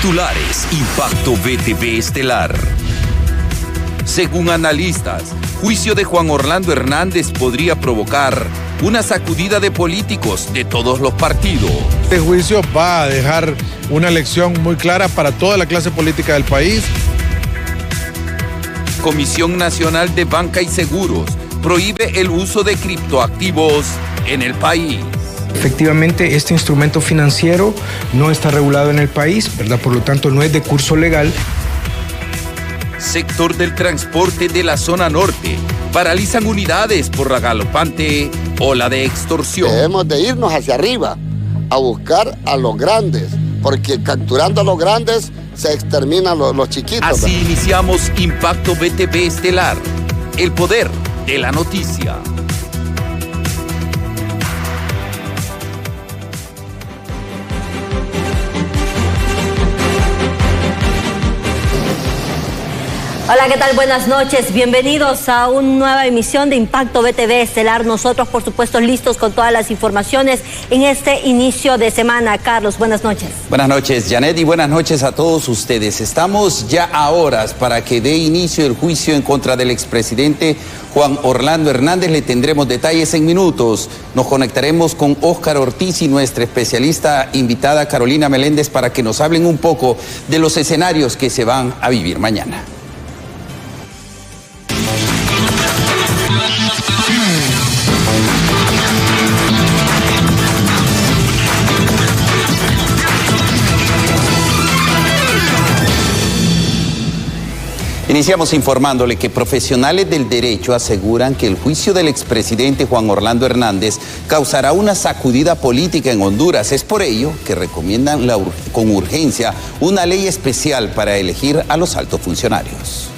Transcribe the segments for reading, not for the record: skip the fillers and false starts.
Titulares Impacto BTV Estelar. Según analistas, juicio de Juan Orlando Hernández podría provocar una sacudida de políticos de todos los partidos. Este juicio va a dejar una lección muy clara para toda la clase política del país. Comisión Nacional de Banca y Seguros prohíbe el uso de criptoactivos en el país. Efectivamente, este instrumento financiero no está regulado en el país, ¿verdad? Por lo tanto, no es de curso legal. Sector del transporte de la zona norte. Paralizan unidades por la galopante ola de extorsión. Debemos de irnos hacia arriba a buscar a los grandes, porque capturando a los grandes se exterminan los chiquitos. Así iniciamos Impacto BTV Estelar, el poder de la noticia. Hola, ¿qué tal? Buenas noches. Bienvenidos a una nueva emisión de Impacto BTV Estelar. Nosotros, por supuesto, listos con todas las informaciones en este inicio de semana. Carlos, buenas noches. Buenas noches, Janet, y buenas noches a todos ustedes. Estamos ya a horas para que dé inicio el juicio en contra del expresidente Juan Orlando Hernández. Le tendremos detalles en minutos. Nos conectaremos con Óscar Ortiz y nuestra especialista invitada Carolina Meléndez para que nos hablen un poco de los escenarios que se van a vivir mañana. Iniciamos informándole que profesionales del derecho aseguran que el juicio del expresidente Juan Orlando Hernández causará una sacudida política en Honduras. Es por ello que recomiendan con urgencia una ley especial para elegir a los altos funcionarios.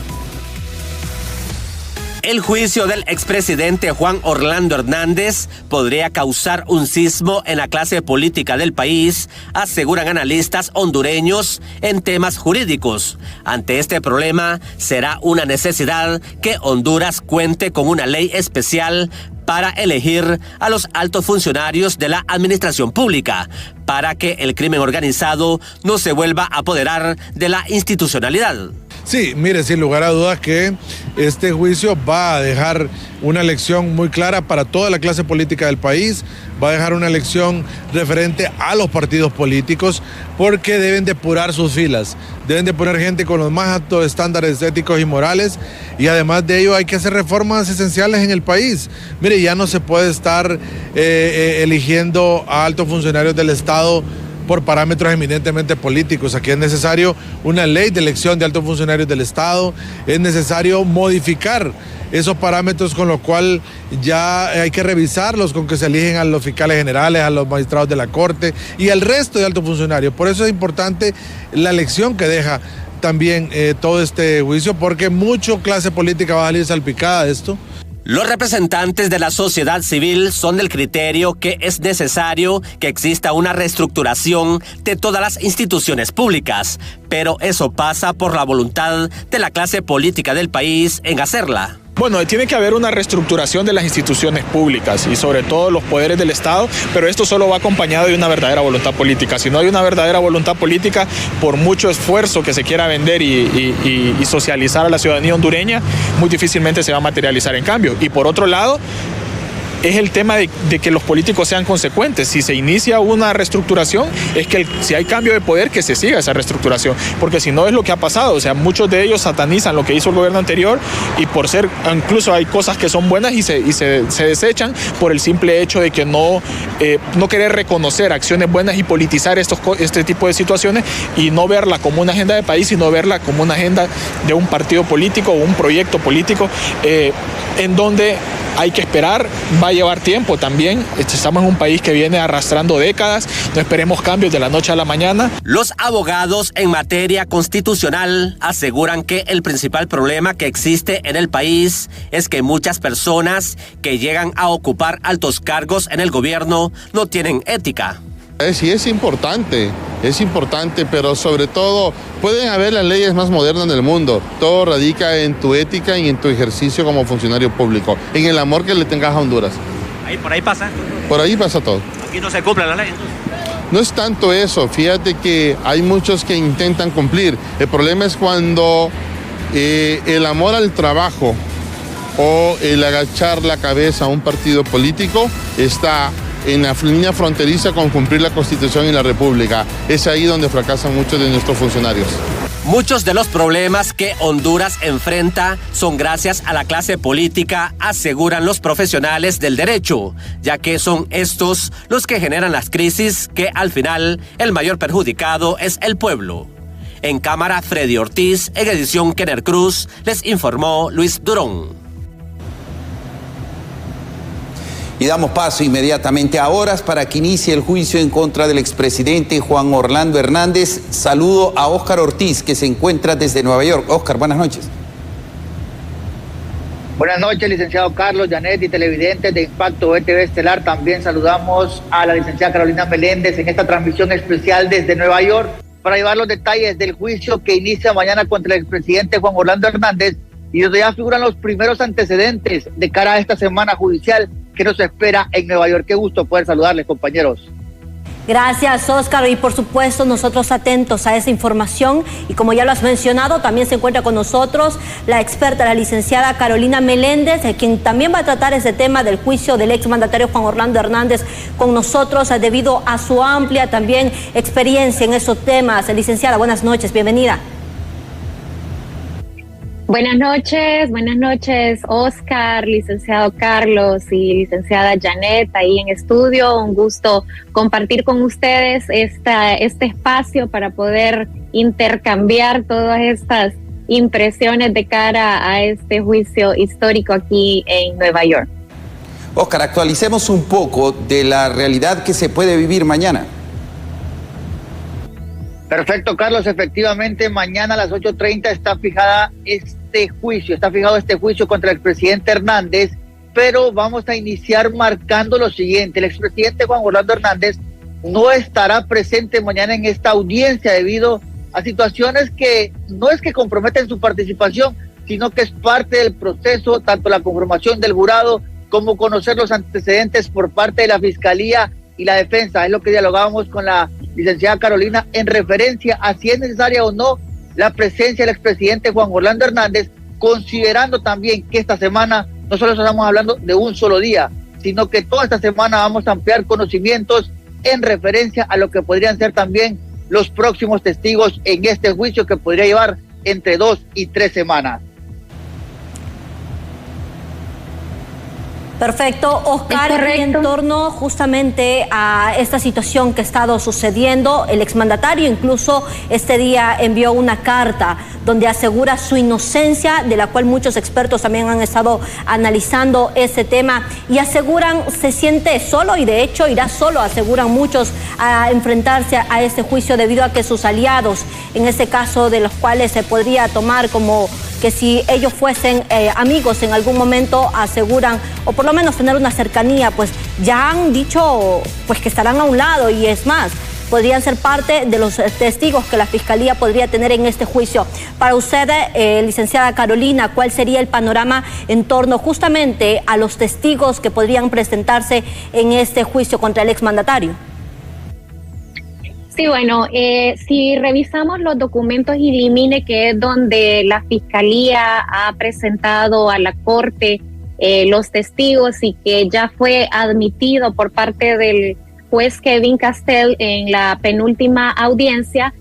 El juicio del expresidente Juan Orlando Hernández podría causar un sismo en la clase política del país, aseguran analistas hondureños en temas jurídicos. Ante este problema, será una necesidad que Honduras cuente con una ley especial para elegir a los altos funcionarios de la administración pública, para que el crimen organizado no se vuelva a apoderar de la institucionalidad. Sí, mire, sin lugar a dudas que este juicio va a dejar una lección muy clara para toda la clase política del país, va a dejar una lección referente a los partidos políticos, porque deben depurar sus filas, deben de poner gente con los más altos estándares éticos y morales, y además de ello hay que hacer reformas esenciales en el país. Mire, ya no se puede estar eligiendo a altos funcionarios del Estado por parámetros eminentemente políticos. Aquí es necesario una ley de elección de altos funcionarios del Estado, es necesario modificar esos parámetros con lo cual ya hay que revisarlos, con que se eligen a los fiscales generales, a los magistrados de la Corte y al resto de altos funcionarios. Por eso es importante la lección que deja también todo este juicio, porque mucha clase política va a salir salpicada de esto. Los representantes de la sociedad civil son del criterio que es necesario que exista una reestructuración de todas las instituciones públicas, pero eso pasa por la voluntad de la clase política del país en hacerla. Bueno, tiene que haber una reestructuración de las instituciones públicas y sobre todo los poderes del Estado, pero esto solo va acompañado de una verdadera voluntad política. Si no hay una verdadera voluntad política, por mucho esfuerzo que se quiera vender y socializar a la ciudadanía hondureña, muy difícilmente se va a materializar en cambio. Y por otro lado, es el tema de que los políticos sean consecuentes. Si se inicia una reestructuración, es que si hay cambio de poder, que se siga esa reestructuración, porque si no es lo que ha pasado. O sea, muchos de ellos satanizan lo que hizo el gobierno anterior y por ser, incluso hay cosas que son buenas y se desechan por el simple hecho de que no querer reconocer acciones buenas y politizar este tipo de situaciones y no verla como una agenda de país, sino verla como una agenda de un partido político o un proyecto político en donde hay que esperar, va a llevar tiempo también. Estamos en un país que viene arrastrando décadas, no esperemos cambios de la noche a la mañana. Los abogados en materia constitucional aseguran que el principal problema que existe en el país es que muchas personas que llegan a ocupar altos cargos en el gobierno no tienen ética. Sí, es importante, pero sobre todo pueden haber las leyes más modernas del mundo. Todo radica en tu ética y en tu ejercicio como funcionario público, en el amor que le tengas a Honduras. ¿Por ahí pasa? Por ahí pasa todo. ¿Aquí no se cumple la ley? No es tanto eso, fíjate que hay muchos que intentan cumplir. El problema es cuando el amor al trabajo o el agachar la cabeza a un partido político está en la línea fronteriza con cumplir la Constitución y la República. Es ahí donde fracasan muchos de nuestros funcionarios. Muchos de los problemas que Honduras enfrenta son gracias a la clase política, aseguran los profesionales del derecho, ya que son estos los que generan las crisis que al final el mayor perjudicado es el pueblo. En cámara, Freddy Ortiz, en edición Kenner Cruz, les informó Luis Durón. Y damos paso inmediatamente a horas para que inicie el juicio en contra del expresidente Juan Orlando Hernández. Saludo a Óscar Ortiz, que se encuentra desde Nueva York. Óscar, buenas noches. Buenas noches, licenciado Carlos, Janet y televidentes de Impacto BTV Estelar. También saludamos a la licenciada Carolina Meléndez en esta transmisión especial desde Nueva York para llevar los detalles del juicio que inicia mañana contra el expresidente Juan Orlando Hernández, y donde ya figuran los primeros antecedentes de cara a esta semana judicial que nos espera en Nueva York. Qué gusto poder saludarles, compañeros. Gracias, Óscar, y por supuesto nosotros atentos a esa información, y como ya lo has mencionado, también se encuentra con nosotros la experta, la licenciada Carolina Meléndez, quien también va a tratar ese tema del juicio del exmandatario Juan Orlando Hernández con nosotros debido a su amplia también experiencia en esos temas. Licenciada, buenas noches, bienvenida. Buenas noches, Óscar, licenciado Carlos y licenciada Janet ahí en estudio. Un gusto compartir con ustedes este espacio para poder intercambiar todas estas impresiones de cara a este juicio histórico aquí en Nueva York. Óscar, actualicemos un poco de la realidad que se puede vivir mañana. Perfecto, Carlos. Efectivamente, mañana a las 8:30 está fijado este juicio contra el expresidente Hernández, pero vamos a iniciar marcando lo siguiente. El expresidente Juan Orlando Hernández no estará presente mañana en esta audiencia debido a situaciones que no es que comprometen su participación, sino que es parte del proceso, tanto la conformación del jurado como conocer los antecedentes por parte de la Fiscalía y la Defensa. Es lo que dialogábamos con la licenciada Carolina en referencia a si es necesaria o no la presencia del expresidente Juan Orlando Hernández, considerando también que esta semana no solo estamos hablando de un solo día, sino que toda esta semana vamos a ampliar conocimientos en referencia a lo que podrían ser también los próximos testigos en este juicio, que podría llevar entre 2 y 3 semanas. Perfecto, Óscar, y en torno justamente a esta situación que ha estado sucediendo, el exmandatario incluso este día envió una carta donde asegura su inocencia, de la cual muchos expertos también han estado analizando ese tema y aseguran se siente solo, y de hecho irá solo, aseguran muchos, a enfrentarse a este juicio debido a que sus aliados, en este caso de los cuales se podría tomar como que si ellos fuesen amigos en algún momento, aseguran, o por lo menos tener una cercanía, pues ya han dicho pues que estarán a un lado, y es más, podrían ser parte de los testigos que la Fiscalía podría tener en este juicio. Para usted, licenciada Carolina, ¿cuál sería el panorama en torno justamente a los testigos que podrían presentarse en este juicio contra el exmandatario? Sí, bueno, si revisamos los documentos in limine, que es donde la Fiscalía ha presentado a la Corte los testigos y que ya fue admitido por parte del juez Kevin Castell en la penúltima audiencia,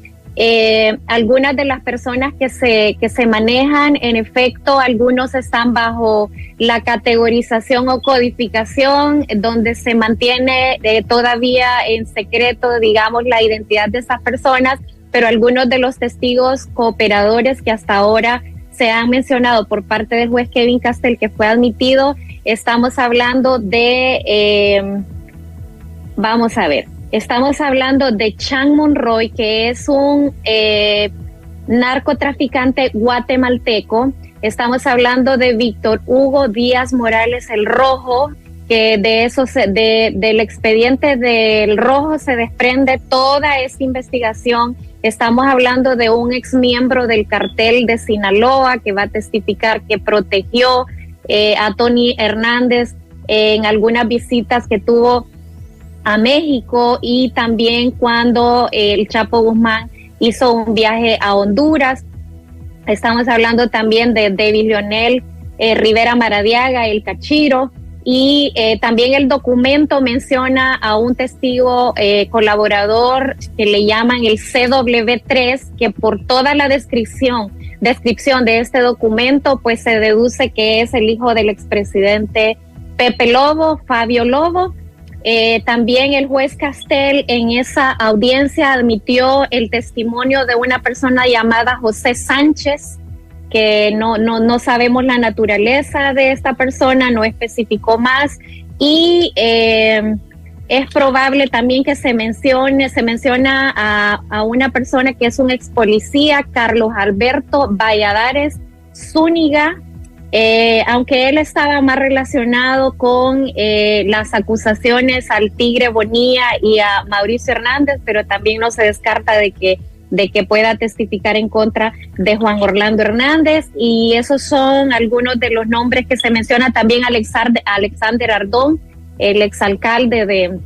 algunas de las personas que se manejan, en efecto, algunos están bajo la categorización o codificación, donde se mantiene todavía en secreto, digamos, la identidad de esas personas, pero algunos de los testigos cooperadores que hasta ahora se han mencionado por parte del juez Kevin Castell, que fue admitido, estamos hablando de, vamos a ver, estamos hablando de Chan Monroy, que es un narcotraficante guatemalteco. Estamos hablando de Víctor Hugo Díaz Morales el Rojo, que de eso del expediente del Rojo se desprende toda esta investigación. Estamos hablando de un exmiembro del cartel de Sinaloa que va a testificar que protegió a Tony Hernández en algunas visitas que tuvo a México, y también cuando el Chapo Guzmán hizo un viaje a Honduras. Estamos hablando también de David Leonel Rivera Maradiaga, el Cachiro, y también el documento menciona a un testigo colaborador que le llaman el CW3, que por toda la descripción de este documento, pues se deduce que es el hijo del expresidente Pepe Lobo, Fabio Lobo. También el juez Castel en esa audiencia admitió el testimonio de una persona llamada José Sánchez, que no sabemos la naturaleza de esta persona, no especificó más, y es probable también que se menciona a una persona que es un ex policía, Carlos Alberto Valladares Zúñiga, aunque él estaba más relacionado con las acusaciones al Tigre Bonilla y a Mauricio Hernández, pero también no se descarta de que pueda testificar en contra de Juan Orlando Hernández. Y esos son algunos de los nombres que se menciona. También Alexander Ardón, el exalcalde de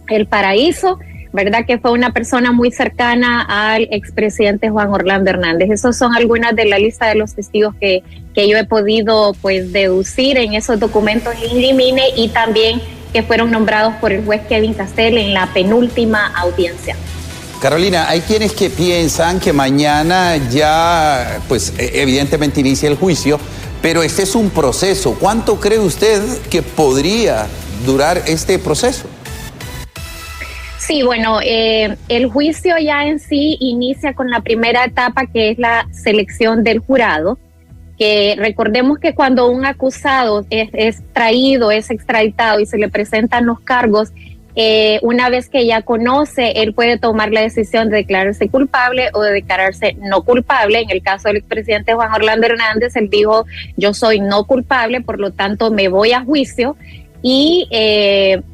El Paraíso, ¿verdad? Que fue una persona muy cercana al expresidente Juan Orlando Hernández. Esos son algunas de la lista de los testigos que yo he podido pues deducir en esos documentos in limine, y también que fueron nombrados por el juez Kevin Castel en la penúltima audiencia. Carolina, hay quienes que piensan que mañana ya, pues evidentemente inicia el juicio, pero este es un proceso. ¿Cuánto cree usted que podría durar este proceso? Sí, bueno, el juicio ya en sí inicia con la primera etapa, que es la selección del jurado, que recordemos que cuando un acusado es extraditado y se le presentan los cargos, una vez que ya conoce, él puede tomar la decisión de declararse culpable o de declararse no culpable. En el caso del expresidente Juan Orlando Hernández, él dijo: yo soy no culpable, por lo tanto me voy a juicio. Y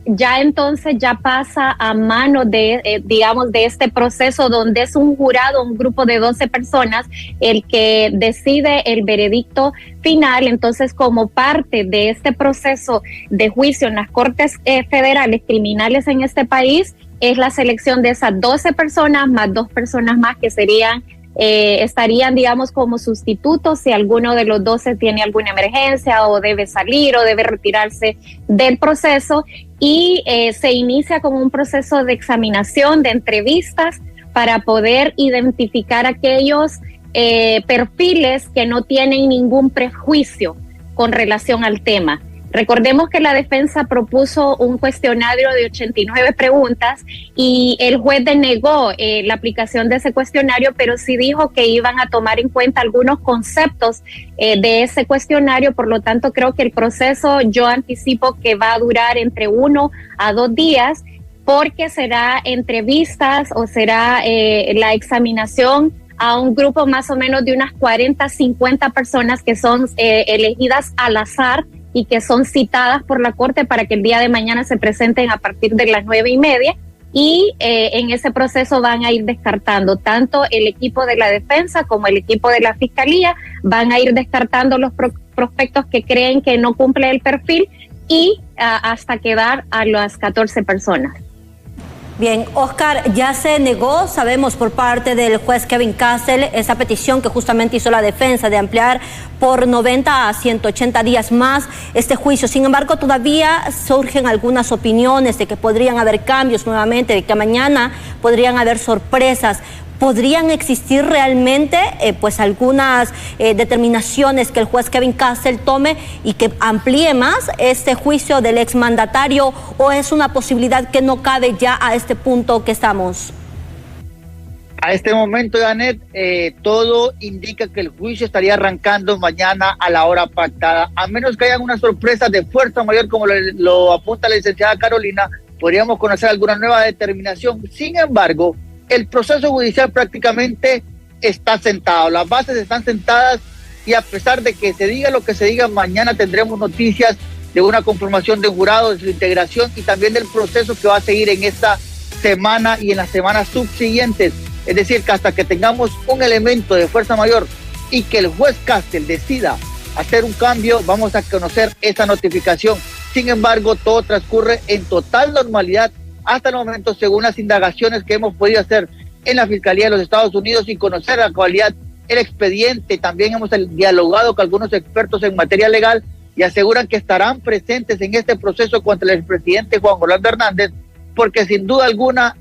ya entonces ya pasa a mano de, digamos, de este proceso donde es un jurado, un grupo de 12 personas, el que decide el veredicto final. Entonces, como parte de este proceso de juicio en las cortes federales criminales en este país, es la selección de esas 12 personas más 2 personas más que estarían, digamos, como sustitutos si alguno de los 12 tiene alguna emergencia o debe salir o debe retirarse del proceso. Y se inicia con un proceso de examinación, de entrevistas, para poder identificar aquellos perfiles que no tienen ningún prejuicio con relación al tema. Recordemos que la defensa propuso un cuestionario de 89 preguntas y el juez denegó la aplicación de ese cuestionario, pero sí dijo que iban a tomar en cuenta algunos conceptos de ese cuestionario. Por lo tanto, creo que el proceso, yo anticipo que va a durar entre 1 a 2 días, porque será entrevistas o será la examinación a un grupo más o menos de unas 40, 50 personas que son elegidas al azar y que son citadas por la Corte para que el día de mañana se presenten a partir de las 9:30, y en ese proceso van a ir descartando tanto el equipo de la defensa como el equipo de la fiscalía, van a ir descartando los prospectos que creen que no cumple el perfil, y hasta quedar a las 14 personas. Bien, Oscar, ya se negó, sabemos, por parte del juez Kevin Castel esa petición que justamente hizo la defensa de ampliar por 90 a 180 días más este juicio. Sin embargo, todavía surgen algunas opiniones de que podrían haber cambios nuevamente, de que mañana podrían haber sorpresas. ¿Podrían existir realmente pues algunas determinaciones que el juez Kevin Castel tome y que amplíe más este juicio del exmandatario, o es una posibilidad que no cabe ya a este punto que estamos? A este momento, Janet, todo indica que el juicio estaría arrancando mañana a la hora pactada. A menos que haya una sorpresa de fuerza mayor, como lo apunta la licenciada Carolina, podríamos conocer alguna nueva determinación. Sin embargo, el proceso judicial prácticamente está sentado, las bases están sentadas, y a pesar de que se diga lo que se diga, mañana tendremos noticias de una conformación de jurado, de su integración y también del proceso que va a seguir en esta semana y en las semanas subsiguientes. Es decir, que hasta que tengamos un elemento de fuerza mayor y que el juez Castel decida hacer un cambio, vamos a conocer esa notificación. Sin embargo, todo transcurre en total normalidad hasta el momento, según las indagaciones que hemos podido hacer en la Fiscalía de los Estados Unidos y conocer a cabalidad el expediente, también hemos dialogado con algunos expertos en materia legal y aseguran que estarán presentes en este proceso contra el expresidente Juan Orlando Hernández, porque sin duda alguna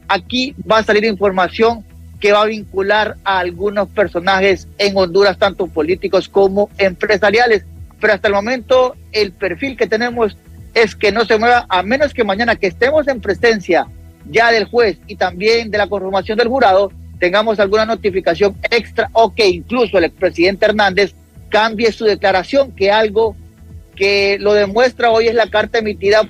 aquí va a salir información que va a vincular a algunos personajes en Honduras, tanto políticos como empresariales. Pero hasta el momento el perfil que tenemos es que no se mueva, a menos que mañana, que estemos en presencia ya del juez y también de la conformación del jurado, tengamos alguna notificación extra o que incluso el expresidente Hernández cambie su declaración, que algo que lo demuestra hoy es la carta emitida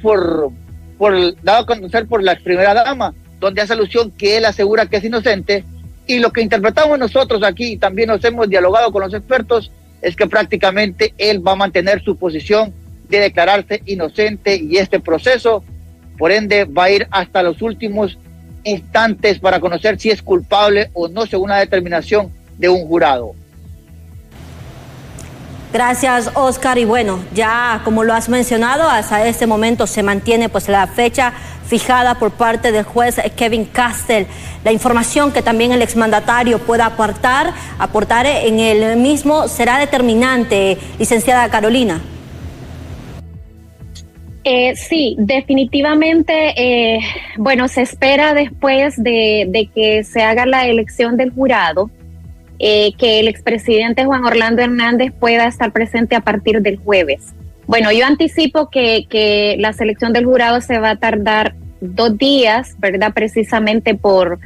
dado a conocer por la ex primera dama, donde hace alusión que él asegura que es inocente, y lo que interpretamos nosotros aquí, y también nos hemos dialogado con los expertos, es que prácticamente él va a mantener su posición de declararse inocente, y este proceso, por ende, va a ir hasta los últimos instantes para conocer si es culpable o no, según la determinación de un jurado. Gracias, Oscar. Y bueno, ya como lo has mencionado, hasta este momento se mantiene pues la fecha fijada por parte del juez Kevin Castell. La información que también el exmandatario pueda aportar en el mismo será determinante, licenciada Carolina. Sí, definitivamente, bueno, se espera después de que se haga la elección del jurado, que el expresidente Juan Orlando Hernández pueda estar presente a partir del jueves. Bueno, yo anticipo que la selección del jurado se va a tardar 2 días, ¿verdad? Precisamente por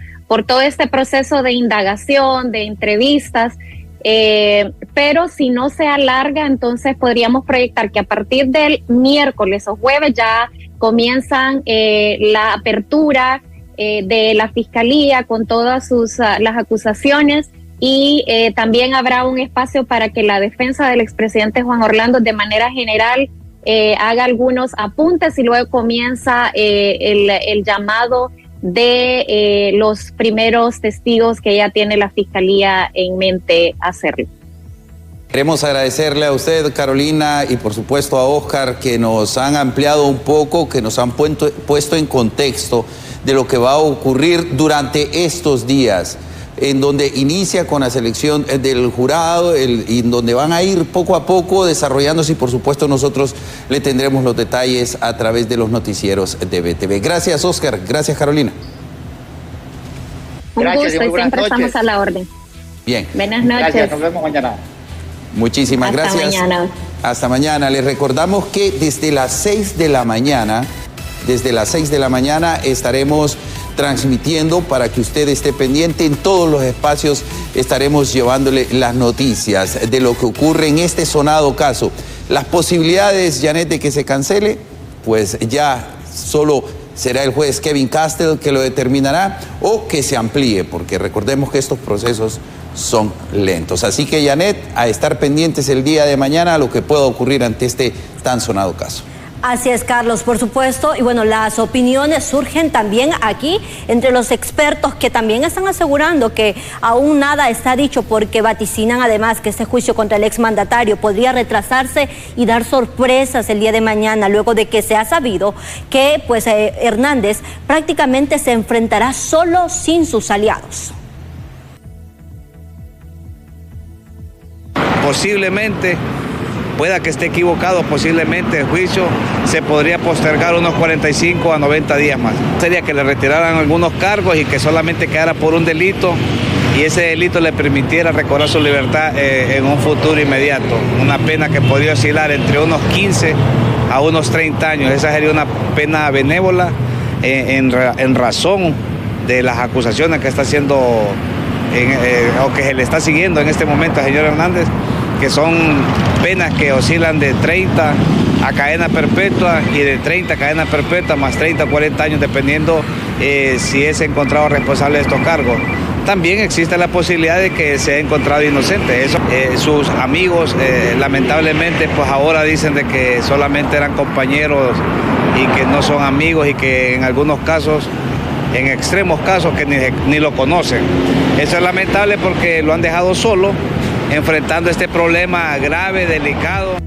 todo este proceso de indagación, de entrevistas, pero si no se alarga, entonces podríamos proyectar que a partir del miércoles o jueves ya comienzan la apertura de la fiscalía con todas las acusaciones, y también habrá un espacio para que la defensa del expresidente Juan Orlando de manera general haga algunos apuntes, y luego comienza el llamado de los primeros testigos que ya tiene la Fiscalía en mente hacerlo. Queremos agradecerle a usted, Carolina, y por supuesto a Oscar, que nos han ampliado un poco, que nos han puesto en contexto de lo que va a ocurrir durante estos días, en donde inicia con la selección del jurado, y donde van a ir poco a poco desarrollándose, y por supuesto nosotros le tendremos los detalles a través de los noticieros de BTV. Gracias, Oscar. Gracias, Carolina. Un gusto, y siempre estamos a la orden. Bien. Buenas noches. Gracias, nos vemos mañana. Muchísimas gracias. Hasta mañana. Hasta mañana. Les recordamos que desde las 6 de la mañana, estaremos transmitiendo para que usted esté pendiente. En todos los espacios estaremos llevándole las noticias de lo que ocurre en este sonado caso. Las posibilidades, Janet, de que se cancele, pues ya solo será el juez Kevin Castell que lo determinará, o que se amplíe, porque recordemos que estos procesos son lentos. Así que, Janet, a estar pendientes el día de mañana a lo que pueda ocurrir ante este tan sonado caso. Así es, Carlos, por supuesto. Y bueno, las opiniones surgen también aquí entre los expertos, que también están asegurando que aún nada está dicho, porque vaticinan además que este juicio contra el exmandatario podría retrasarse y dar sorpresas el día de mañana, luego de que se ha sabido que pues Hernández prácticamente se enfrentará solo, sin sus aliados. Posiblemente, pueda que esté equivocado, posiblemente el juicio se podría postergar unos 45 a 90 días más. Sería que le retiraran algunos cargos y que solamente quedara por un delito, y ese delito le permitiera recobrar su libertad en un futuro inmediato. Una pena que podría oscilar entre unos 15 a unos 30 años. Esa sería una pena benévola en razón de las acusaciones que está haciendo o que se le está siguiendo en este momento al señor Hernández, que son penas que oscilan de 30 a cadena perpetua, y de 30 a cadena perpetua más 30 o 40 años, dependiendo si es encontrado responsable de estos cargos. También existe la posibilidad de que sea encontrado inocente. Eso, sus amigos lamentablemente pues ahora dicen de que solamente eran compañeros y que no son amigos, y que en algunos casos, en extremos casos, que ni lo conocen. Eso es lamentable porque lo han dejado solo, enfrentando este problema grave, delicado.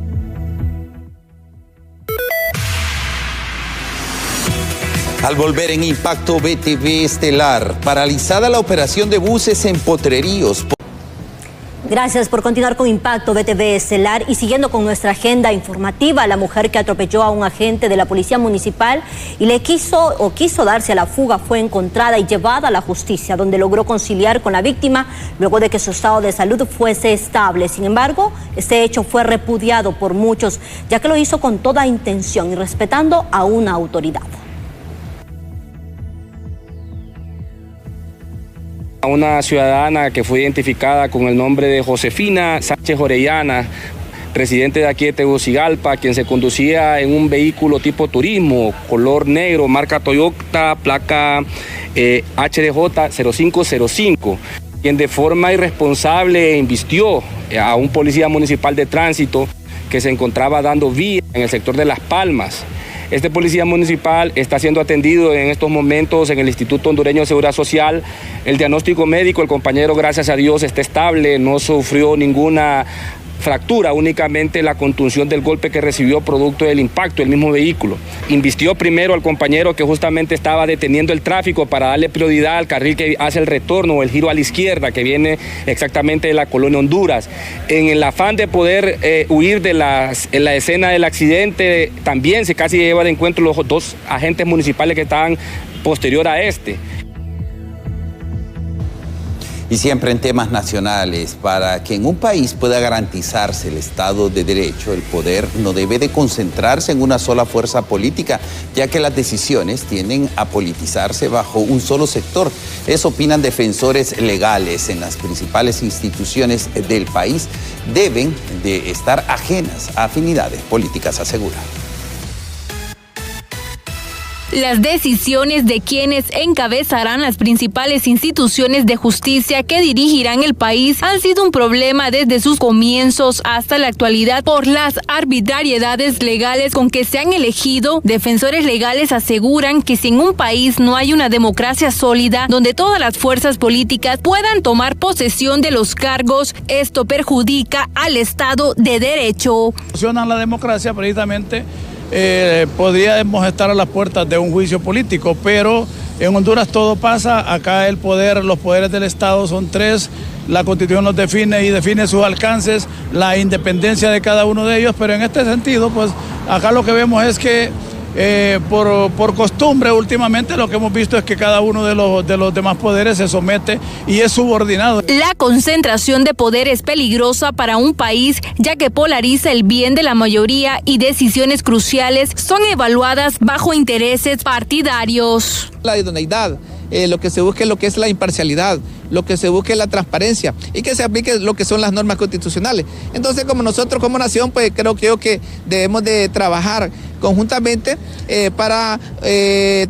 Al volver en Impacto BTV Estelar, paralizada la operación de buses en Potreríos. Gracias por continuar con Impacto BTV Estelar y siguiendo con nuestra agenda informativa. La mujer que atropelló a un agente de la policía municipal y quiso darse a la fuga fue encontrada y llevada a la justicia, donde logró conciliar con la víctima luego de que su estado de salud fuese estable. Sin embargo, este hecho fue repudiado por muchos, ya que lo hizo con toda intención y respetando a una autoridad. A una ciudadana que fue identificada con el nombre de Josefina Sánchez Orellana, residente de aquí de Tegucigalpa, quien se conducía en un vehículo tipo turismo, color negro, marca Toyota, placa HDJ 0505, quien de forma irresponsable embistió a un policía municipal de tránsito que se encontraba dando vía en el sector de Las Palmas. Este policía municipal está siendo atendido en estos momentos en el Instituto Hondureño de Seguridad Social. El diagnóstico médico, el compañero, gracias a Dios, está estable, no sufrió ninguna fractura, únicamente la contusión del golpe que recibió producto del impacto del mismo vehículo. Invistió primero al compañero que justamente estaba deteniendo el tráfico para darle prioridad al carril que hace el retorno o el giro a la izquierda, que viene exactamente de la colonia Honduras. En el afán de poder huir en la escena del accidente, también se casi lleva de encuentro los dos agentes municipales que estaban posterior a este. Y siempre en temas nacionales, para que en un país pueda garantizarse el Estado de Derecho, el poder no debe de concentrarse en una sola fuerza política, ya que las decisiones tienden a politizarse bajo un solo sector. Eso opinan defensores legales en las principales instituciones del país. Deben de estar ajenas a afinidades políticas, asegura. Las decisiones de quienes encabezarán las principales instituciones de justicia que dirigirán el país han sido un problema desde sus comienzos hasta la actualidad por las arbitrariedades legales con que se han elegido. Defensores legales aseguran que si en un país no hay una democracia sólida donde todas las fuerzas políticas puedan tomar posesión de los cargos, esto perjudica al Estado de Derecho. Funciona la democracia precisamente. Podríamos estar a las puertas de un juicio político, pero en Honduras todo pasa. Acá los poderes del Estado son tres, la Constitución los define y define sus alcances, la independencia de cada uno de ellos, pero en este sentido, pues acá lo que vemos es que por costumbre últimamente lo que hemos visto es que cada uno de los demás poderes se somete y es subordinado. La concentración de poder es peligrosa para un país ya que polariza el bien de la mayoría y decisiones cruciales son evaluadas bajo intereses partidarios. La idoneidad, lo que se busque lo que es la imparcialidad, lo que se busque la transparencia y que se aplique lo que son las normas constitucionales. Entonces, como nosotros como nación, pues creo que debemos de trabajar conjuntamente para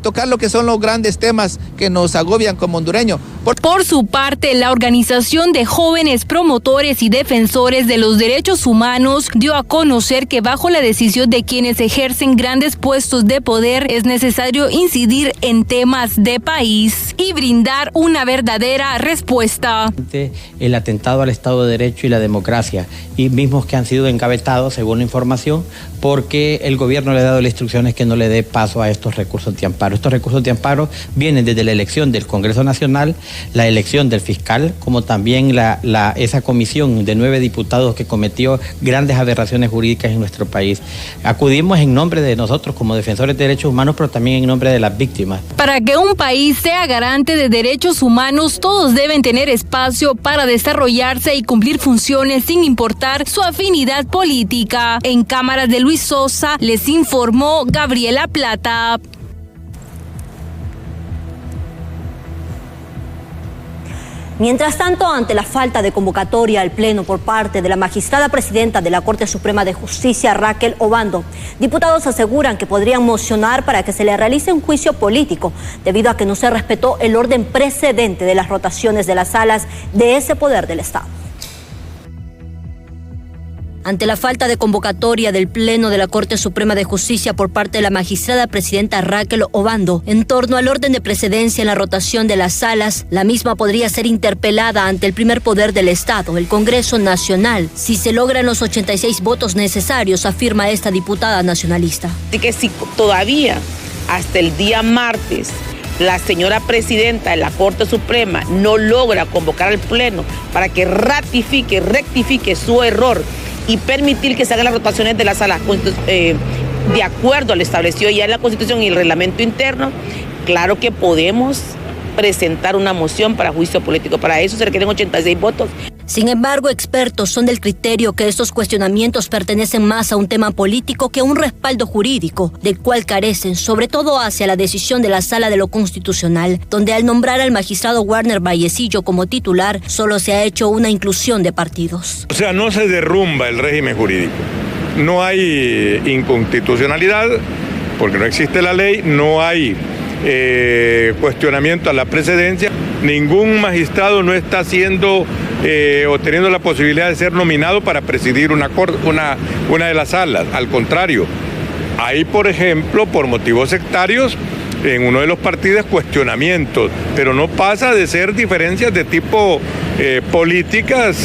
tocar lo que son los grandes temas que nos agobian como hondureños. Por su parte, la Organización de Jóvenes Promotores y Defensores de los Derechos Humanos dio a conocer que bajo la decisión de quienes ejercen grandes puestos de poder es necesario incidir en temas de país y brindar una verdadera respuesta. El atentado al Estado de Derecho y la democracia, y mismos que han sido encabezados, según la información, porque el gobierno le ha dado las instrucciones que no le dé paso a estos recursos de amparo. Estos recursos de amparo vienen desde la elección del Congreso Nacional, la elección del fiscal, como también esa comisión de 9 diputados que cometió grandes aberraciones jurídicas en nuestro país. Acudimos en nombre de nosotros como defensores de derechos humanos, pero también en nombre de las víctimas. Para que un país sea garante de derechos humanos, todos deben tener espacio para desarrollarse y cumplir funciones sin importar su afinidad política. En cámaras de Luis Sosa, les informó Gabriela Plata. Mientras tanto, ante la falta de convocatoria al Pleno por parte de la magistrada presidenta de la Corte Suprema de Justicia, Raquel Obando, diputados aseguran que podrían mocionar para que se le realice un juicio político, debido a que no se respetó el orden precedente de las rotaciones de las salas de ese poder del Estado. Ante la falta de convocatoria del Pleno de la Corte Suprema de Justicia por parte de la magistrada presidenta Raquel Obando, en torno al orden de precedencia en la rotación de las salas, la misma podría ser interpelada ante el primer poder del Estado, el Congreso Nacional, si se logran los 86 votos necesarios, afirma esta diputada nacionalista. Así que si todavía hasta el día martes la señora presidenta de la Corte Suprema no logra convocar al Pleno para que rectifique su error y permitir que se hagan las rotaciones de la sala de acuerdo al establecido ya en la Constitución y el reglamento interno, claro que podemos presentar una moción para juicio político. Para eso se requieren 86 votos. Sin embargo, expertos son del criterio que estos cuestionamientos pertenecen más a un tema político que a un respaldo jurídico, del cual carecen, sobre todo hacia la decisión de la Sala de lo Constitucional, donde al nombrar al magistrado Warner Vallecillo como titular, solo se ha hecho una inclusión de partidos. O sea, no se derrumba el régimen jurídico. No hay inconstitucionalidad, porque no existe la ley, no hay cuestionamiento a la precedencia. Ningún magistrado no está siendo o teniendo la posibilidad de ser nominado para presidir una de las salas. Al contrario, hay, por ejemplo, por motivos sectarios, en uno de los partidos cuestionamientos, pero no pasa de ser diferencias de tipo políticas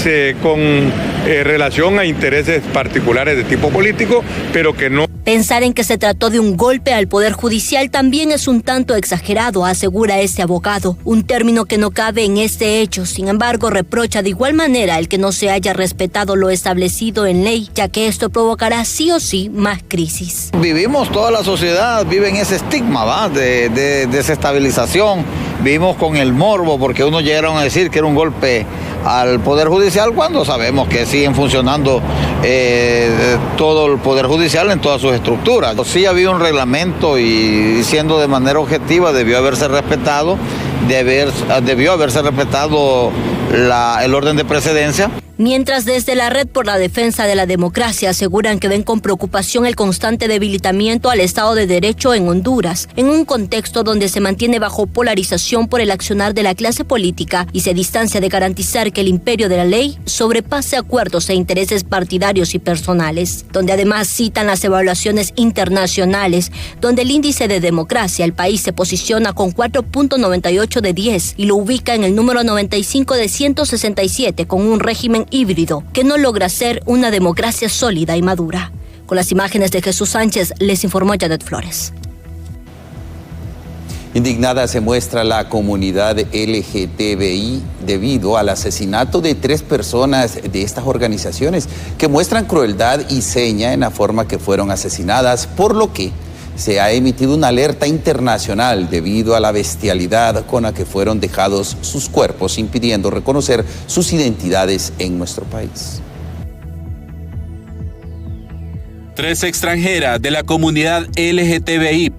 con relación a intereses particulares de tipo político, pero que no. Pensar en que se trató de un golpe al Poder Judicial también es un tanto exagerado, asegura este abogado, un término que no cabe en este hecho. Sin embargo, reprocha de igual manera el que no se haya respetado lo establecido en ley, ya que esto provocará sí o sí más crisis. Vivimos, toda la sociedad vive en ese estigma, ¿va? De desestabilización. Vivimos con el morbo porque unos llegaron a decir que era un golpe al Poder Judicial cuando sabemos que siguen funcionando todo el Poder Judicial en todas sus estructuras. Sí había un reglamento y siendo de manera objetiva debió haberse respetado, el orden de precedencia. Mientras desde la Red por la Defensa de la Democracia aseguran que ven con preocupación el constante debilitamiento al Estado de Derecho en Honduras, en un contexto donde se mantiene bajo polarización por el accionar de la clase política y se distancia de garantizar que el imperio de la ley sobrepase acuerdos e intereses partidarios y personales, donde además citan las evaluaciones internacionales, donde el índice de democracia el país se posiciona con 4.98 de 10 y lo ubica en el número 95 de 167 con un régimen híbrido que no logra ser una democracia sólida y madura. Con las imágenes de Jesús Sánchez, les informó Janet Flores. Indignada se muestra la comunidad LGTBI debido al asesinato de 3 personas de estas organizaciones que muestran crueldad y seña en la forma que fueron asesinadas, por lo que se ha emitido una alerta internacional debido a la bestialidad con la que fueron dejados sus cuerpos, impidiendo reconocer sus identidades en nuestro país. 3 extranjeras de la comunidad LGTBI+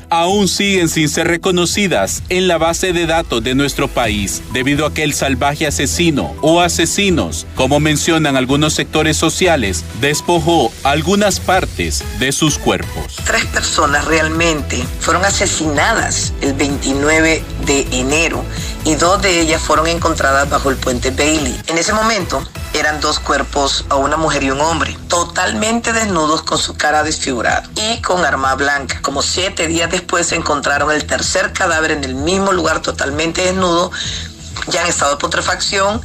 aún siguen sin ser reconocidas en la base de datos de nuestro país, debido a que el salvaje asesino o asesinos, como mencionan algunos sectores sociales, despojó algunas partes de sus cuerpos. 3 personas realmente fueron asesinadas el 29 de enero y 2 de ellas fueron encontradas bajo el puente Bailey. En ese momento eran 2 cuerpos, a una mujer y un hombre, totalmente desnudos con su cara desfigurada y con arma blanca. Como 7 días después se encontraron el tercer cadáver en el mismo lugar, totalmente desnudo, ya en estado de putrefacción,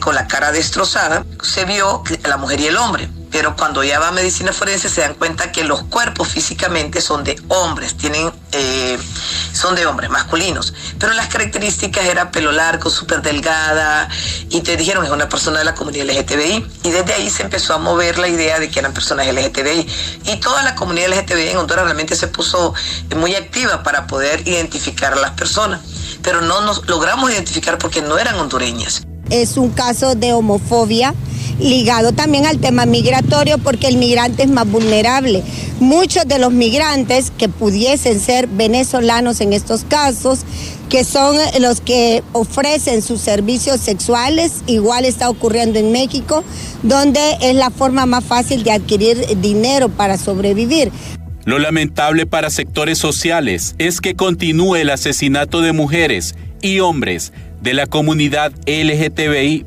con la cara destrozada. Se vio la mujer y el hombre, pero cuando ya va a medicina forense se dan cuenta que los cuerpos físicamente son de hombres, son de hombres masculinos, pero las características era pelo largo, súper delgada, y te dijeron es una persona de la comunidad LGTBI, y desde ahí se empezó a mover la idea de que eran personas LGTBI, y toda la comunidad LGTBI en Honduras realmente se puso muy activa para poder identificar a las personas, pero no nos logramos identificar porque no eran hondureñas. Es un caso de homofobia ligado también al tema migratorio, porque el migrante es más vulnerable. Muchos de los migrantes que pudiesen ser venezolanos en estos casos, que son los que ofrecen sus servicios sexuales, igual está ocurriendo en México, donde es la forma más fácil de adquirir dinero para sobrevivir. Lo lamentable para sectores sociales es que continúe el asesinato de mujeres y hombres de la comunidad LGTBI+,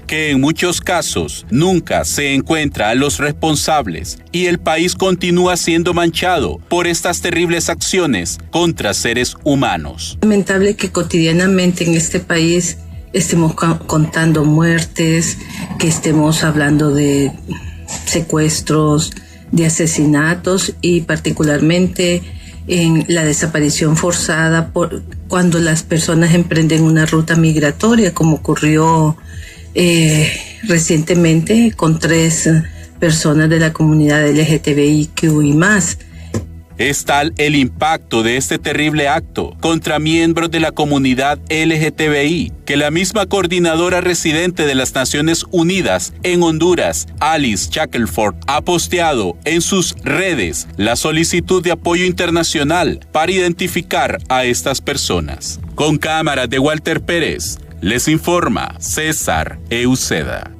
que en muchos casos nunca se encuentra a los responsables y el país continúa siendo manchado por estas terribles acciones contra seres humanos. Lamentable que cotidianamente en este país estemos contando muertes, que estemos hablando de secuestros, de asesinatos y particularmente en la desaparición forzada cuando las personas emprenden una ruta migratoria, como ocurrió recientemente con 3 personas de la comunidad LGTBIQ y más. Es tal el impacto de este terrible acto contra miembros de la comunidad LGTBI que la misma coordinadora residente de las Naciones Unidas en Honduras, Alice Shackelford, ha posteado en sus redes la solicitud de apoyo internacional para identificar a estas personas. Con cámaras de Walter Pérez, les informa César Euceda.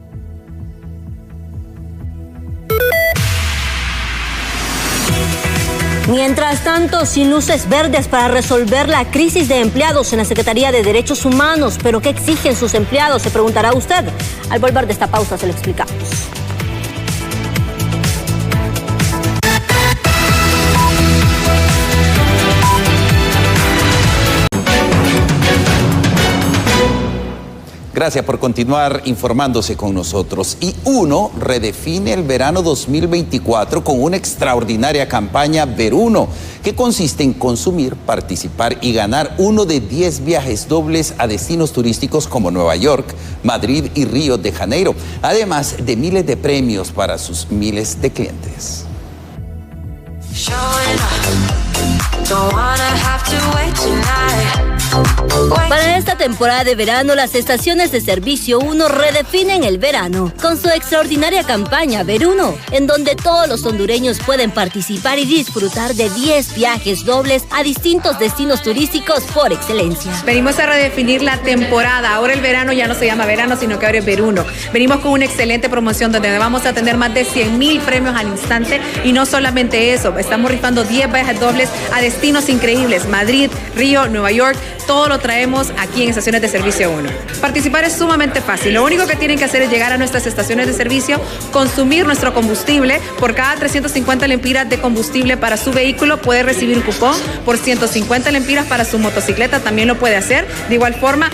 Mientras tanto, sin luces verdes para resolver la crisis de empleados en la Secretaría de Derechos Humanos. ¿Pero qué exigen sus empleados? Se preguntará usted. Al volver de esta pausa se lo explicamos. Gracias por continuar informándose con nosotros. Y UNO redefine el verano 2024 con una extraordinaria campaña Veruno, que consiste en consumir, participar y ganar uno de 10 viajes dobles a destinos turísticos como Nueva York, Madrid y Río de Janeiro, además de miles de premios para sus miles de clientes. Para esta temporada de verano, las estaciones de servicio UNO redefinen el verano con su extraordinaria campaña Veruno, en donde todos los hondureños pueden participar y disfrutar de 10 viajes dobles a distintos destinos turísticos por excelencia. Venimos a redefinir la temporada. Ahora el verano ya no se llama verano, sino que ahora es Veruno. Venimos con una excelente promoción donde vamos a tener más de 100,000 premios al instante, y no solamente eso, estamos rifando 10 viajes dobles a destinos increíbles: Madrid, Río, Nueva York. Todo lo traemos aquí en Estaciones de Servicio 1. Participar es sumamente fácil. Lo único que tienen que hacer es llegar a nuestras estaciones de servicio, consumir nuestro combustible. Por cada 350 lempiras de combustible para su vehículo puede recibir un cupón. Por 150 lempiras para su motocicleta también lo puede hacer. De igual forma,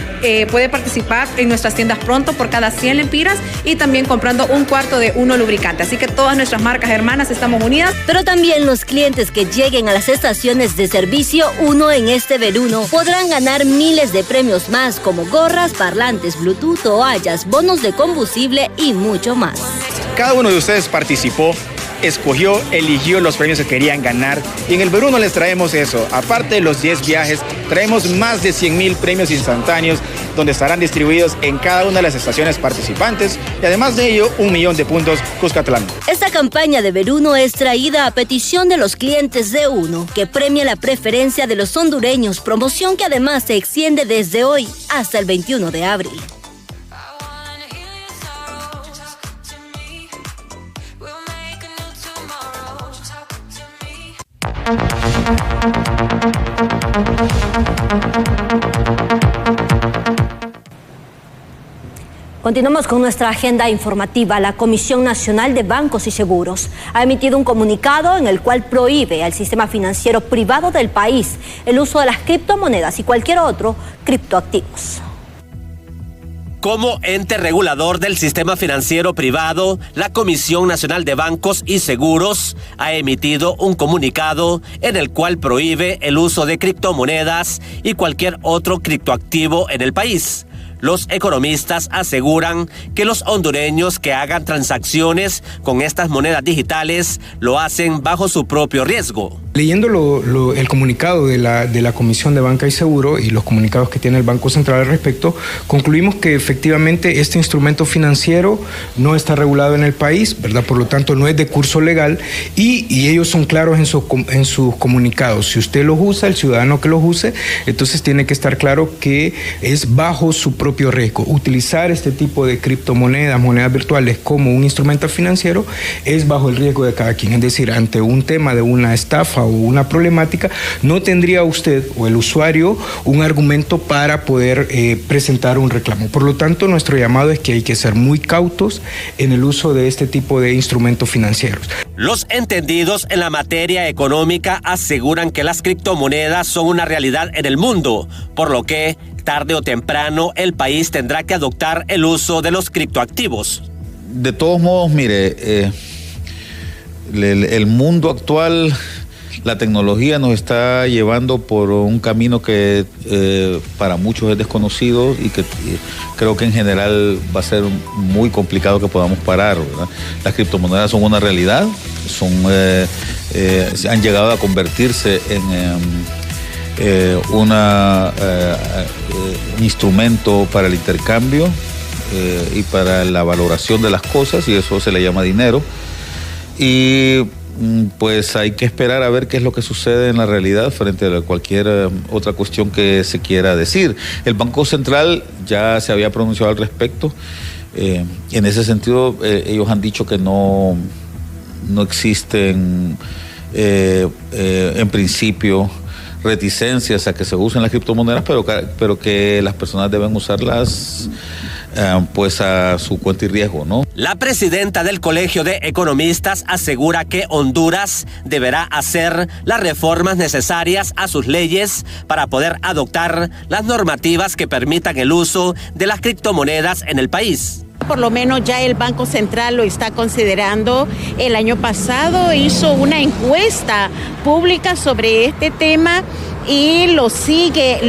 puede participar en nuestras tiendas Pronto por cada 100 lempiras, y también comprando un cuarto de UNO lubricante. Así que todas nuestras marcas hermanas estamos unidas. Pero también los clientes que lleguen a las estaciones de servicio UNO en este Veruno podrán ganar miles de premios más, como gorras, parlantes, Bluetooth, toallas, bonos de combustible y mucho más. Cada uno de ustedes participó, escogió, eligió los premios que querían ganar, y en el Veruno les traemos eso. Aparte de los 10 viajes, traemos más de 100,000 premios instantáneos, donde estarán distribuidos en cada una de las estaciones participantes, y además de ello, 1,000,000 de puntos Cuscatlán. Esta campaña de Veruno es traída a petición de los clientes de UNO, que premia la preferencia de los hondureños, promoción que además se extiende desde hoy hasta el 21 de abril. Continuamos con nuestra agenda informativa. La Comisión Nacional de Bancos y Seguros ha emitido un comunicado en el cual prohíbe al sistema financiero privado del país el uso de las criptomonedas y cualquier otro criptoactivos. Como ente regulador del sistema financiero privado, la Comisión Nacional de Bancos y Seguros ha emitido un comunicado en el cual prohíbe el uso de criptomonedas y cualquier otro criptoactivo en el país. Los economistas aseguran que los hondureños que hagan transacciones con estas monedas digitales lo hacen bajo su propio riesgo. Leyendo el comunicado de la Comisión de Banca y Seguro y los comunicados que tiene el Banco Central al respecto, concluimos que efectivamente este instrumento financiero no está regulado en el país, ¿verdad? Por lo tanto, no es de curso legal, y ellos son claros en sus comunicados. Si usted los usa, el ciudadano que los use, entonces tiene que estar claro que es bajo su propio riesgo. Utilizar este tipo de criptomonedas, monedas virtuales, como un instrumento financiero es bajo el riesgo de cada quien. Es decir, ante un tema de una estafa o una problemática, no tendría usted o el usuario un argumento para poder presentar un reclamo. Por lo tanto, nuestro llamado es que hay que ser muy cautos en el uso de este tipo de instrumentos financieros. Los entendidos en la materia económica aseguran que las criptomonedas son una realidad en el mundo, por lo que tarde o temprano el país tendrá que adoptar el uso de los criptoactivos. De todos modos, mire, el mundo actual La tecnología nos está llevando por un camino que para muchos es desconocido y que creo que en general va a ser muy complicado que podamos parar, ¿verdad? Las criptomonedas son una realidad, han llegado a convertirse en un instrumento para el intercambio y para la valoración de las cosas, y eso se le llama dinero. Y pues hay que esperar a ver qué es lo que sucede en la realidad frente a cualquier otra cuestión que se quiera decir. El Banco Central ya se había pronunciado al respecto. En ese sentido, ellos han dicho que no existen en principio reticencias a que se usen las criptomonedas, pero que las personas deben usarlas pues a su cuenta y riesgo, ¿no? La presidenta del Colegio de Economistas asegura que Honduras deberá hacer las reformas necesarias a sus leyes para poder adoptar las normativas que permitan el uso de las criptomonedas en el país. Por lo menos ya el Banco Central lo está considerando. El año pasado hizo una encuesta pública sobre este tema y lo sigue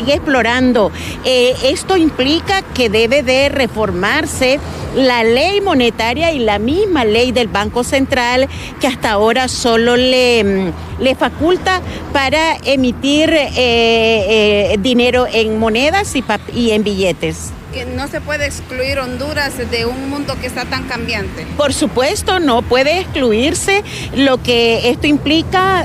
explorando. Esto implica que debe de reformarse la ley monetaria y la misma ley del Banco Central, que hasta ahora solo le faculta para emitir dinero en monedas y en billetes. Que no se puede excluir Honduras de un mundo que está tan cambiante. Por supuesto, no puede excluirse. Lo que esto implica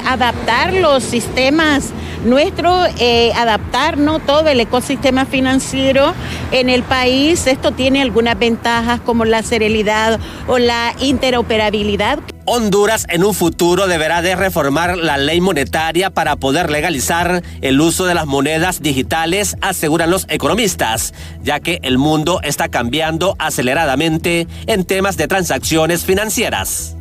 adaptar los sistemas nuestros, adaptarnos todo el ecosistema financiero en el país. Esto tiene algunas ventajas como la celeridad o la interoperabilidad. Honduras en un futuro deberá de reformar la ley monetaria para poder legalizar el uso de las monedas digitales, aseguran los economistas, ya que el mundo está cambiando aceleradamente en temas de transacciones financieras.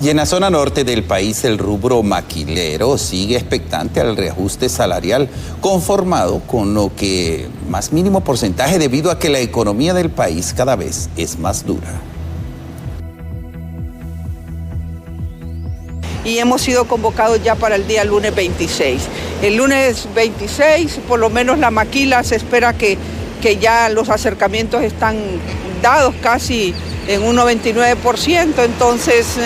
Y en la zona norte del país, el rubro maquilero sigue expectante al reajuste salarial conformado con lo que más mínimo porcentaje debido a que la economía del país cada vez es más dura. Y hemos sido convocados ya para el día lunes 26. El lunes 26, por lo menos la maquila, se espera que ya los acercamientos están dados casi en un 99%, entonces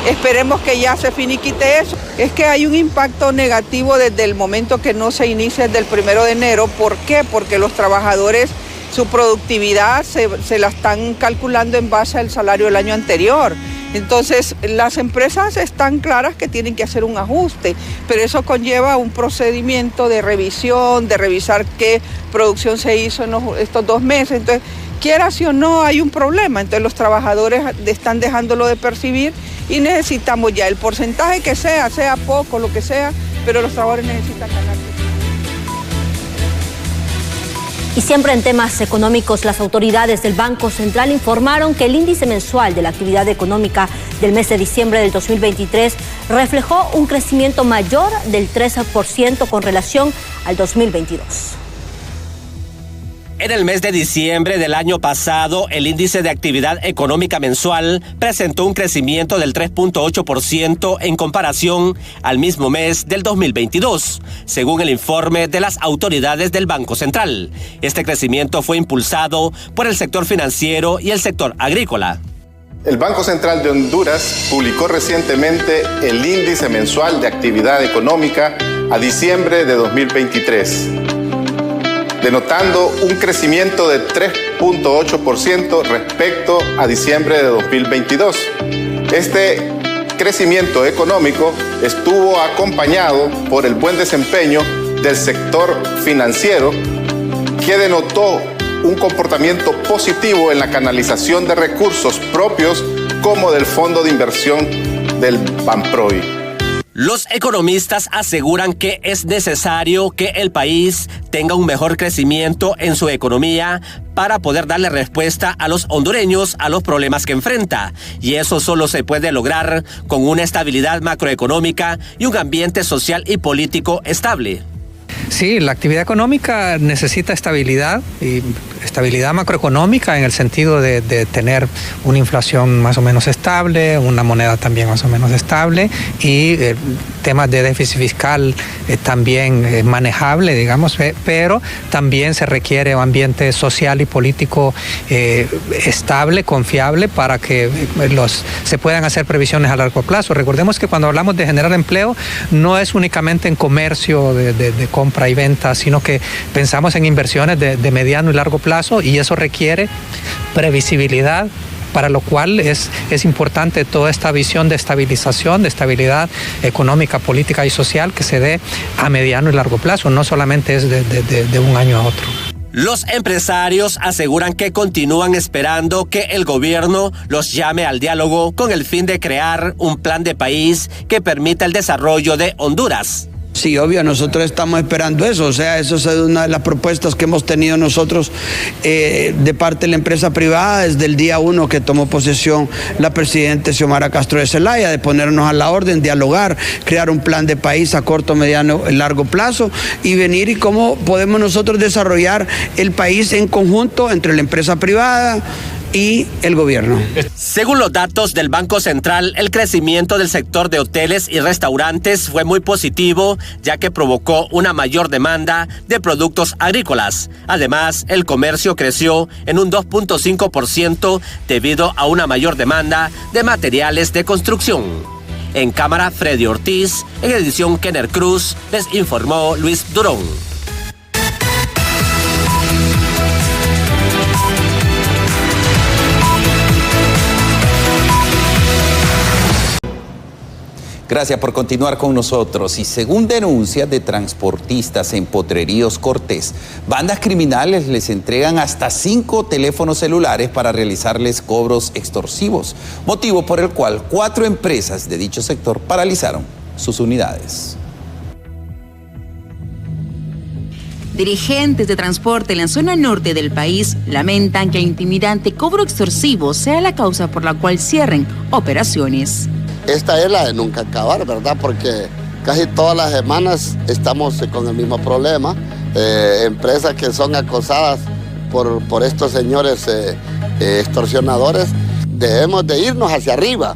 esperemos que ya se finiquite eso. Es que hay un impacto negativo desde el momento que no se inicia desde el 1 de enero. ¿Por qué? Porque los trabajadores, su productividad se la están calculando en base al salario del año anterior. Entonces, las empresas están claras que tienen que hacer un ajuste, pero eso conlleva un procedimiento de revisión, de revisar qué producción se hizo en estos 2 meses. Entonces, quieras o no, hay un problema. Entonces, los trabajadores están dejándolo de percibir y necesitamos ya el porcentaje que sea poco, lo que sea, pero los trabajadores necesitan ganar. Y siempre en temas económicos, las autoridades del Banco Central informaron que el índice mensual de la actividad económica del mes de diciembre del 2023 reflejó un crecimiento mayor del 13% con relación al 2022. En el mes de diciembre del año pasado, el índice de actividad económica mensual presentó un crecimiento del 3.8% en comparación al mismo mes del 2022, según el informe de las autoridades del Banco Central. Este crecimiento fue impulsado por el sector financiero y el sector agrícola. El Banco Central de Honduras publicó recientemente el índice mensual de actividad económica a diciembre de 2023. denotando un crecimiento de 3.8% respecto a diciembre de 2022. Este crecimiento económico estuvo acompañado por el buen desempeño del sector financiero, que denotó un comportamiento positivo en la canalización de recursos propios como del Fondo de Inversión del Banprovi. Los economistas aseguran que es necesario que el país tenga un mejor crecimiento en su economía para poder darle respuesta a los hondureños a los problemas que enfrenta. Y eso solo se puede lograr con una estabilidad macroeconómica y un ambiente social y político estable. Sí, la actividad económica necesita estabilidad y estabilidad macroeconómica en el sentido de tener una inflación más o menos estable, una moneda también más o menos estable y temas de déficit fiscal también manejable, digamos, pero también se requiere un ambiente social y político estable, confiable, para que se puedan hacer previsiones a largo plazo. Recordemos que cuando hablamos de generar empleo no es únicamente en comercio de compra y venta, sino que pensamos en inversiones de mediano y largo plazo, y eso requiere previsibilidad, para lo cual es importante toda esta visión de estabilización, de estabilidad económica, política y social que se dé a mediano y largo plazo, no solamente es de un año a otro. Los empresarios aseguran que continúan esperando que el gobierno los llame al diálogo con el fin de crear un plan de país que permita el desarrollo de Honduras. Sí, obvio, nosotros estamos esperando eso, o sea, eso es una de las propuestas que hemos tenido nosotros de parte de la empresa privada desde el día 1 que tomó posesión la presidenta Xiomara Castro de Zelaya, de ponernos a la orden, dialogar, crear un plan de país a corto, mediano y largo plazo y venir y cómo podemos nosotros desarrollar el país en conjunto entre la empresa privada y el gobierno. Según los datos del Banco Central, el crecimiento del sector de hoteles y restaurantes fue muy positivo, ya que provocó una mayor demanda de productos agrícolas. Además, el comercio creció en un 2.5% debido a una mayor demanda de materiales de construcción. En cámara, Freddy Ortiz, en edición Kenner Cruz, les informó Luis Durón. Gracias por continuar con nosotros. Y según denuncias de transportistas en Potreríos Cortés, bandas criminales les entregan hasta 5 teléfonos celulares para realizarles cobros extorsivos, motivo por el cual 4 empresas de dicho sector paralizaron sus unidades. Dirigentes de transporte en la zona norte del país lamentan que el intimidante cobro extorsivo sea la causa por la cual cierren operaciones. Esta es la de nunca acabar, ¿verdad? Porque casi todas las semanas estamos con el mismo problema. Empresas que son acosadas por estos señores extorsionadores. Debemos de irnos hacia arriba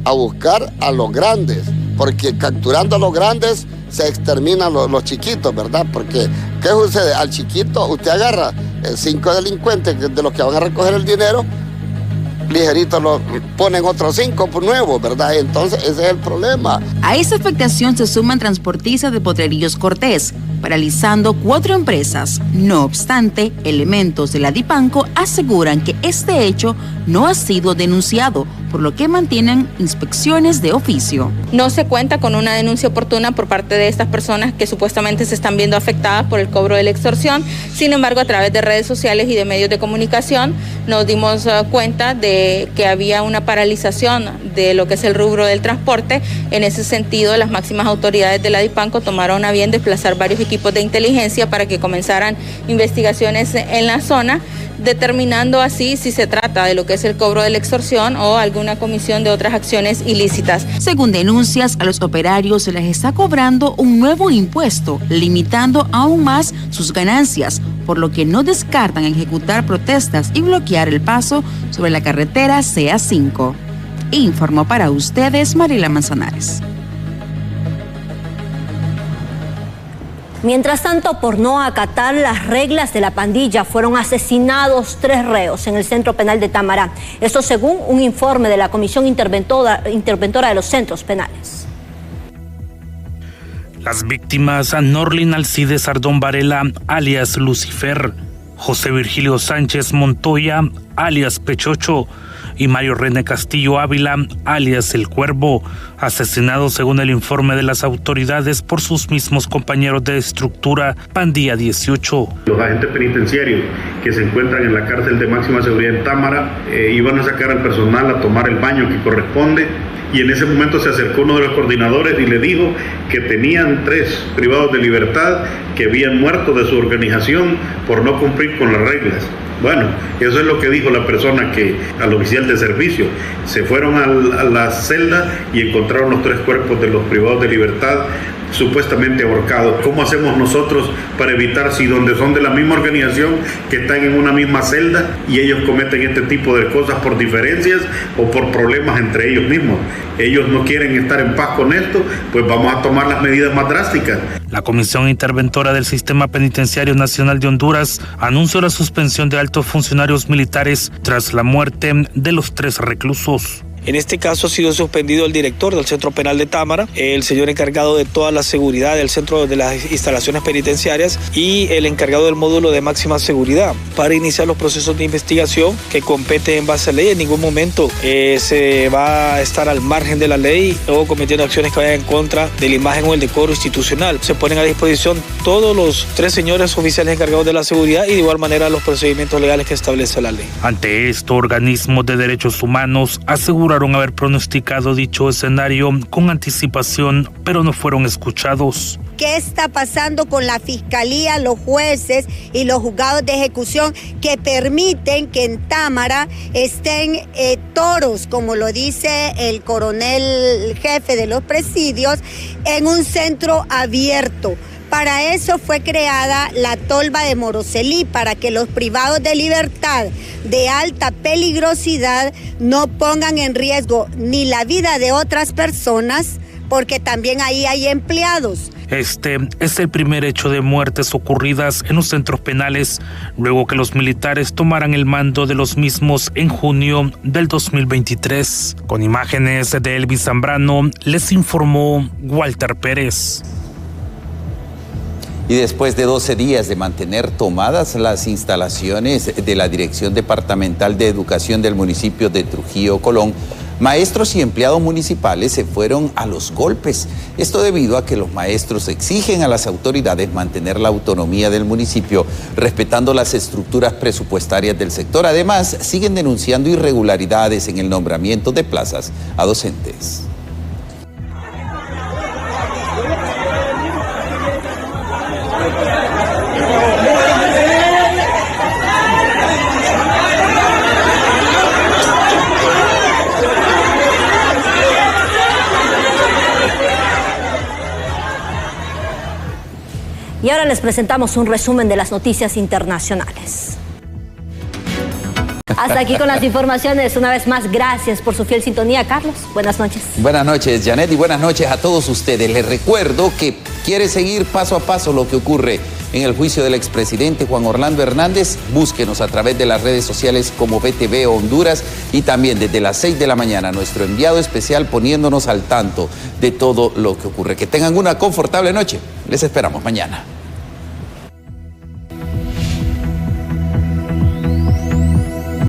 a buscar a los grandes, porque capturando a los grandes se exterminan los chiquitos, ¿verdad? Porque, ¿qué sucede? Al chiquito usted agarra 5 delincuentes de los que van a recoger el dinero, ligerito lo ponen otros 5 nuevos, ¿verdad? Entonces ese es el problema. A esa afectación se suman transportistas de Potreríos Cortés, paralizando 4 empresas. No obstante, elementos de la Dipanco aseguran que este hecho no ha sido denunciado, por lo que mantienen inspecciones de oficio. No se cuenta con una denuncia oportuna por parte de estas personas que supuestamente se están viendo afectadas por el cobro de la extorsión. Sin embargo, a través de redes sociales y de medios de comunicación nos dimos cuenta de que había una paralización de lo que es el rubro del transporte. En ese sentido, las máximas autoridades de la Dipanco tomaron a bien desplazar varios equipos de inteligencia para que comenzaran investigaciones en la zona, determinando así si se trata de lo que es el cobro de la extorsión o alguna comisión de otras acciones ilícitas. Según denuncias, a los operarios se les está cobrando un nuevo impuesto, limitando aún más sus ganancias, por lo que no descartan ejecutar protestas y bloquear el paso sobre la carretera CA5. Informó para ustedes Mariela Manzanares. Mientras tanto, por no acatar las reglas de la pandilla, fueron asesinados 3 reos en el Centro Penal de Támara. Esto según un informe de la Comisión Interventora de los Centros Penales. Las víctimas: Norlin Alcides Ardón Varela, alias Lucifer, José Virgilio Sánchez Montoya, alias Pechocho, y Mario René Castillo Ávila, alias El Cuervo, asesinados según el informe de las autoridades por sus mismos compañeros de estructura Pandilla 18. Los agentes penitenciarios que se encuentran en la cárcel de máxima seguridad en Támara iban a sacar al personal a tomar el baño que corresponde, y en ese momento se acercó uno de los coordinadores y le dijo que tenían 3 privados de libertad que habían muerto de su organización por no cumplir con las reglas. Bueno, eso es lo que dijo la persona al oficial de servicio. Se fueron a la celda y encontraron los 3 cuerpos de los privados de libertad supuestamente ahorcado. ¿Cómo hacemos nosotros para evitar, si donde son de la misma organización, que están en una misma celda y ellos cometen este tipo de cosas por diferencias o por problemas entre ellos mismos? Ellos no quieren estar en paz con esto, pues vamos a tomar las medidas más drásticas. La Comisión Interventora del Sistema Penitenciario Nacional de Honduras anunció la suspensión de altos funcionarios militares tras la muerte de los 3 reclusos. En este caso ha sido suspendido el director del Centro Penal de Támara, el señor encargado de toda la seguridad del centro de las instalaciones penitenciarias y el encargado del módulo de máxima seguridad para iniciar los procesos de investigación que competen en base a ley. En ningún momento se va a estar al margen de la ley o cometiendo acciones que vayan en contra de la imagen o el decoro institucional. Se ponen a disposición todos los 3 señores oficiales encargados de la seguridad y de igual manera los procedimientos legales que establece la ley. Ante esto, organismos de derechos humanos aseguraron haber pronosticado dicho escenario con anticipación, pero no fueron escuchados. ¿Qué está pasando con la fiscalía, los jueces y los juzgados de ejecución que permiten que en Támara estén toros, como lo dice el coronel jefe de los presidios, en un centro abierto? Para eso fue creada la tolva de Moroselí, para que los privados de libertad de alta peligrosidad no pongan en riesgo ni la vida de otras personas, porque también ahí hay empleados. Este es el primer hecho de muertes ocurridas en los centros penales, luego que los militares tomaran el mando de los mismos en junio del 2023. Con imágenes de Elvis Zambrano, les informó Walter Pérez. Y después de 12 días de mantener tomadas las instalaciones de la Dirección Departamental de Educación del municipio de Trujillo, Colón, maestros y empleados municipales se fueron a los golpes. Esto debido a que los maestros exigen a las autoridades mantener la autonomía del municipio, respetando las estructuras presupuestarias del sector. Además, siguen denunciando irregularidades en el nombramiento de plazas a docentes. Y ahora les presentamos un resumen de las noticias internacionales. Hasta aquí con las informaciones. Una vez más, gracias por su fiel sintonía. Carlos, buenas noches. Buenas noches, Janet, y buenas noches a todos ustedes. Les recuerdo que quiere seguir paso a paso lo que ocurre en el juicio del expresidente Juan Orlando Hernández. Búsquenos a través de las redes sociales como BTV Honduras y también desde las 6 de la mañana nuestro enviado especial poniéndonos al tanto de todo lo que ocurre. Que tengan una confortable noche. Les esperamos mañana.